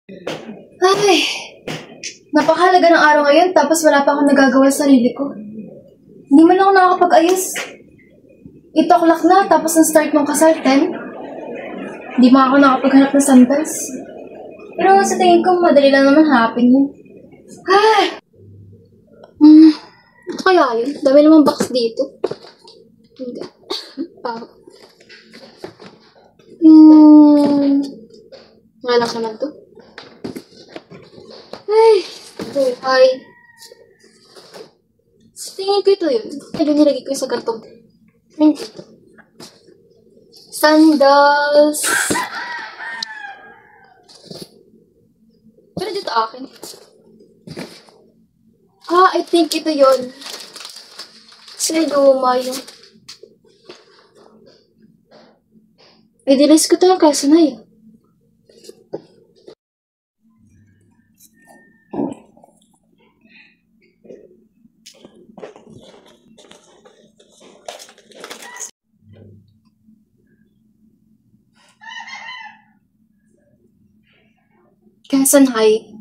Ay, napakahalaga ng araw ngayon tapos wala pa akong nagagawa sa sarili ko. Hindi man ako nakakapag-ayos. 8 o'clock na tapos ang start ng kasal, 10. Hindi pa ako nakapaghanap ng sandals. Pero sa tingin ko, madali lang naman happen yun. Ay! Ito kaya yun? Dami naman box dito. Hindi. Ngalang naman to. Ay! Buhay. Sa tingin ko ito yun. Ito nilagay ko sa kartong. Sandals. Pero dito akin. I think ito yun. Kasi luma yung... I-delete ko ito yung kaso na yun. Quezon High.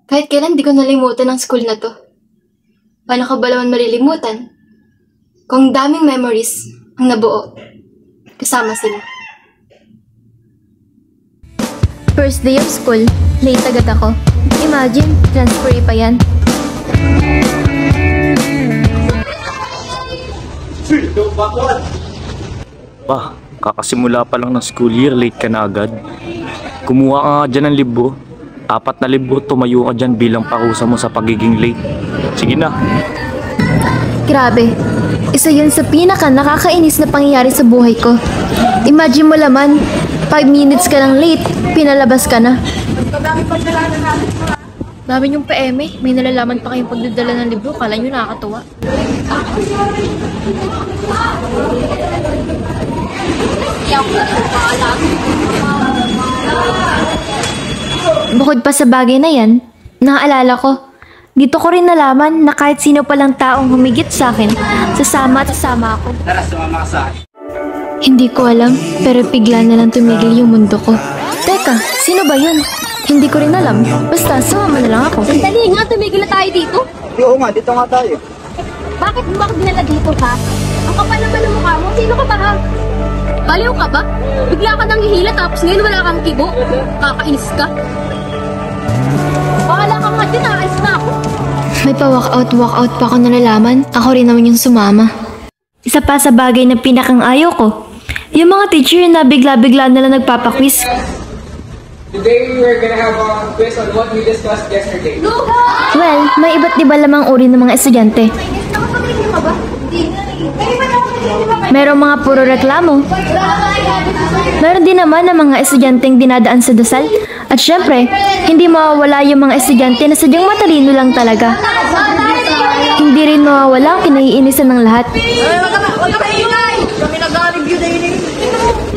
Kahit kailan di ko nalimutan ang school na to. Paano ka ba naman malilimutan? Kung daming memories ang nabuo, kasama sila. First day of school, late agad ako. Imagine, transfer pa yan. Pa, kakasimula pa lang ng school year, late ka na agad. Kumuha ka nga dyan ng libro. 4 na libro, tumayo ka dyan bilang parusa mo sa pagiging late. Sige na. Grabe, isa yun sa pinaka nakakainis na pangyayari sa buhay ko. Imagine mo laman, 5 minutes ka lang late, pinalabas ka na. Dami niyong PM, may nalalaman pa kayong pagdadala ng libro, kala niyo nakakatuwa. Bukod pa sa bagay na yan, naaalala ko, dito ko rin nalaman na kahit sino palang taong humigit sa akin, sasama at sasama ako. Hindi ko alam, pero bigla na lang tumigil yung mundo ko. Teka, sino ba yun? Hindi ko rin alam. Basta, sumama na lang ako. Sandali nga, tumigil na tayo dito. Oo nga, dito nga tayo. Bakit mo ako dinala dito, ha? Ang kapal naman ng mukha mo. Sino ka ba, ha? Baliw ka ba? Bigla ka nang hihila tapos ngayon wala kang kibo. Kakainis ka. Bahala ka nga din, aalis na ako. May pa-walkout pa ako nalalaman. Ako rin naman yung sumama. Isa pa sa bagay na pinakang ayaw ko, yung mga teacher na bigla-bigla nalang nagpapaquiz. Today we're gonna have a quiz on what we discussed yesterday. Well, may iba't iba lamang uri ng mga estudyante. Merong mga puro reklamo. Meron din naman ng mga estudyanteng dinadaan sa dasal. At syempre, hindi mawawala yung mga estudyante na sadyang matalino lang talaga. Hindi rin mawawala ang kinaiinisan ng lahat.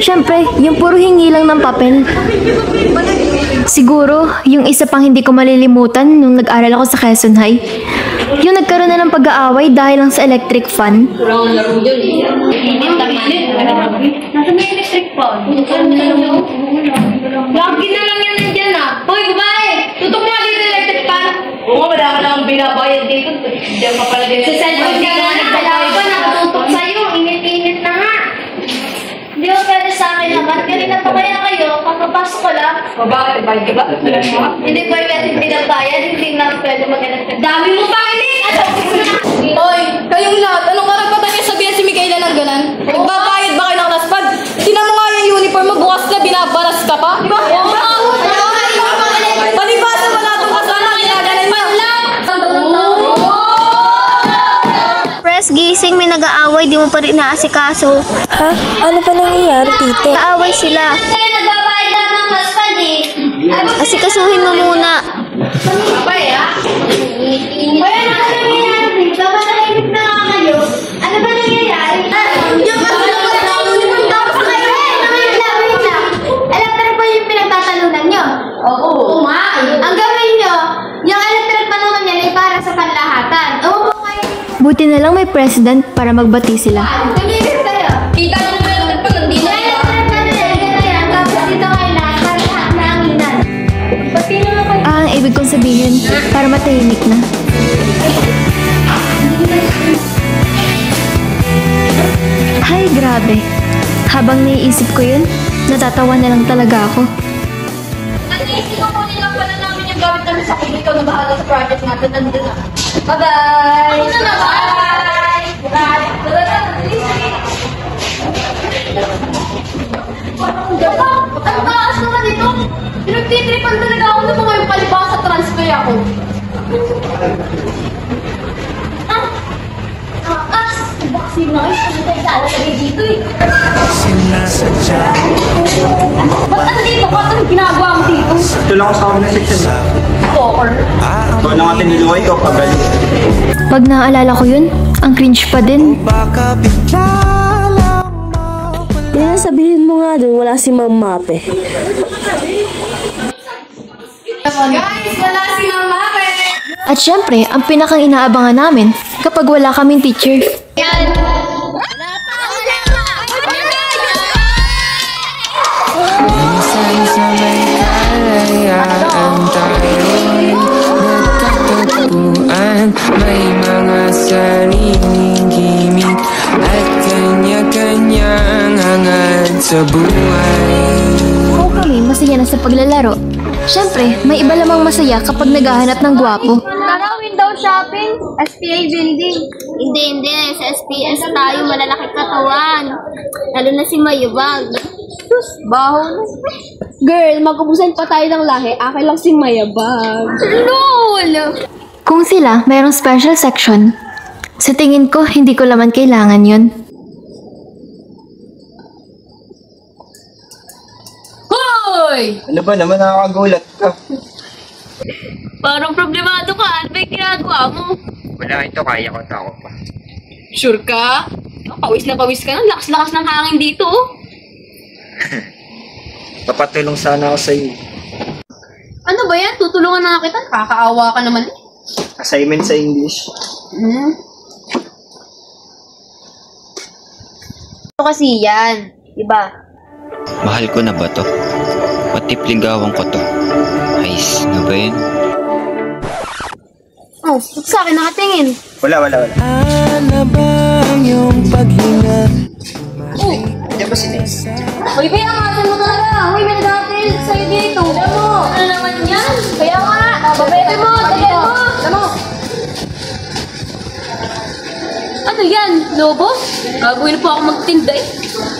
Syempre, yung puro hingi lang ng papel. Siguro, yung isa pang hindi ko malilimutan nung nag-aral ako sa Quezon High, yung nagkaroon na ng pag-aaway dahil lang sa electric fan. Nasa may electric fan? Lagi na lang yan nandyan, ha? Hoy, babae! Tutok mo dito yung electric fan! Oo, wala ka lang binabayad dito. Diyan ka pala dito. Sa cellphone ka na, nagdalaw pa, nakatutok sa'yo. Init-init na nga. Hindi mo pwede sa akin naman. Kanina pa kaya kayo, kapapasok ko lang. Bakit? Bayad ka ba? Hindi pa pwede binabayad. Hindi na pwede mag-electric. Dami mo pa init! Hoy, kayong lahat, anong karapatan niya sabihan si Mikaela ng ganan? Nagbabayad ba kayo ng laspad? Tingnan mo nga yung uniform mo, bukas na binabaras ka pa? Diba? Palibasa mo natin kasama, ginaganan niya. Press, gising, may nag-aaway, di mo pa rin naasikaso. Ha? Ano pa nangyayari, tite? Nag-aaway sila. Nagbabayad lang ng laspad eh. Asikasuhin mo muna. Ba ya? Kaya nakakalimutan. Dapat nahimik na nga kayo. Ano ba nangyayari? Yung kasi tapos kayo wait lang. Electric pa yung pinagtatalunan nyo? Oo nga. Ang gawin nyo, yung electric panunan yan ay para sa panlahatan. Oo po kayo. Buti na lang may president para magbati sila. Tumigil kayo. Kita mo yung electric pa, hindi na yan. Electric pa na yan. Tapos dito kayo lahat para lahat na hanginan. sabihin para matahimik na. Hay, grabe. Habang naiisip ko yun, natatawa na lang talaga ako. Naisip ko kunin lang pala namin yung gamit namin sa akin. Ikaw na bahala sa project natin. Nandun na. Bye-bye! Ako na bye! Bye! Ang taas naman ito! Pinagtitripan talaga ako ng mga yung palibasa sa transfer ako. Baksin na kayo, kasi tayo sa alas dito eh. Ba't andito ka? Anong ginagawa mo dito? Ito lang ako sa comment section. Stalker. Ito lang natin niluhay ko pag galing. Pag naaalala ko yun, ang cringe pa din. Kaya sabihin mo nga dun, wala si Ma'am Mape. Guys, wala si Mama Mape! At syempre, ang pinakang inaabangan namin kapag wala kaming teacher. Yan! Minsan sa may kalayaan tayo'y nagtatagpuan. May mga sariling gimmick at kanya-kanyang hangad sa buhay. Kung kami masaya na sa paglalaro, syempre, may iba lamang masaya kapag naghahanap ng gwapo. Tara, window shopping. SPA building. Hindi. Sa SPS tayo, malalaki katawan. Lalo na si Mayabag. Sus, baho na. Girl, mag-ubusan pa tayo ng lahi. Akin lang si Mayabag. LOL! Kung sila mayroong special section, sa tingin ko, hindi ko laman kailangan yun. Hoy! Ano ba naman, nakakagulat ka? Parang problemado ka. Ano ba yung ginagawa mo? Wala ito, kaya ko ako pa. Sure ka? Pawis na pawis ka na. Lakas-lakas ng hangin dito. Papatulong sana ako sa'yo. Ano ba yan? Tutulungan na kita. Kakaawa ka naman. Assignment sa English. Ito kasi yan. Diba? Mahal ko na ba to? Pati ligawan ko to. Ayos na ba yun? Oh, ba't sa akin nakatingin? Wala. Ano ba ang iyong paghinga? Hindi ba si Nes? Uy, Bay, angasan mo talaga. Uy, may nag-atil sa'yo dito. Alam mo. Ano naman yan? Kaya nga. Babete mo. Tagay mo. Alam mo. Ano yan? Lobo? Gagawin po ako magtinda eh.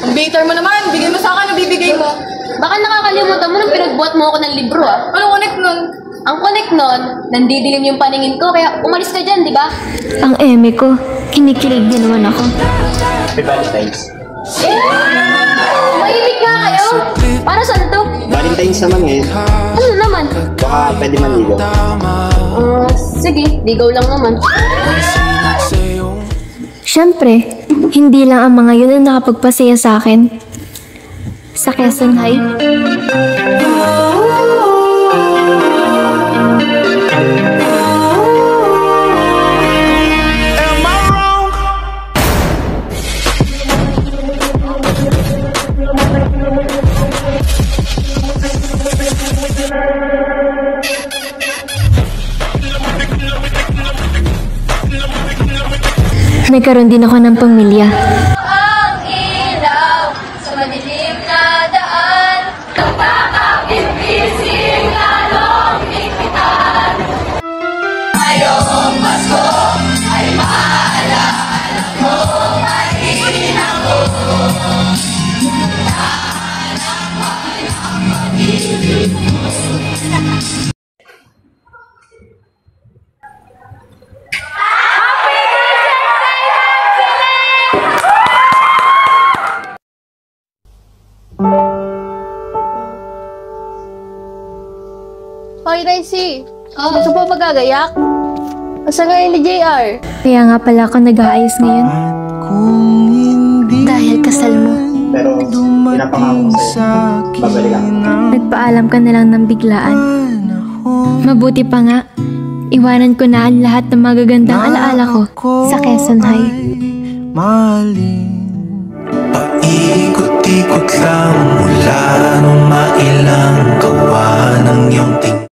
Ang baiter mo naman, bigay mo sa akin, nabibigay mo. Baka nakakalimutan mo nung pinagbuhat mo ako ng libro ah. Anong connect nun? Ang connect nun, nandidilim yung paningin ko, kaya umalis ka dyan, di ba? Ang eme ko, kinikilig din naman ako. Happy Valentine's. Mahimik nga kayo! Para saan to? Valentine's naman ngayon. Ano naman? Baka pwede manligaw. Sige, ligaw lang naman. Syempre, hindi lang ang mga yun ang nakapagpasaya sa akin. Sa Quezon High, nagkaroon din ako ng pamilya. Ang ilaw sa madilim na daan, napakabibising lalong ikitan. Ngayong Pasko ay maalala mo, mahina mo. Hoy, Raisi. Gusto pa magagayak? Asa ngayon ni JR? Kaya nga pala ako nag-aayos ngayon. Dahil kasal mo. Pero pinapangako ko sa'yo. Babalik ako. Nagpaalam ka na lang ng biglaan. Mabuti pa nga, iwanan ko na ang lahat ng magagandang alaala ko sa Quezon High. Paikot-ikot lang mula nung mailang gawa ng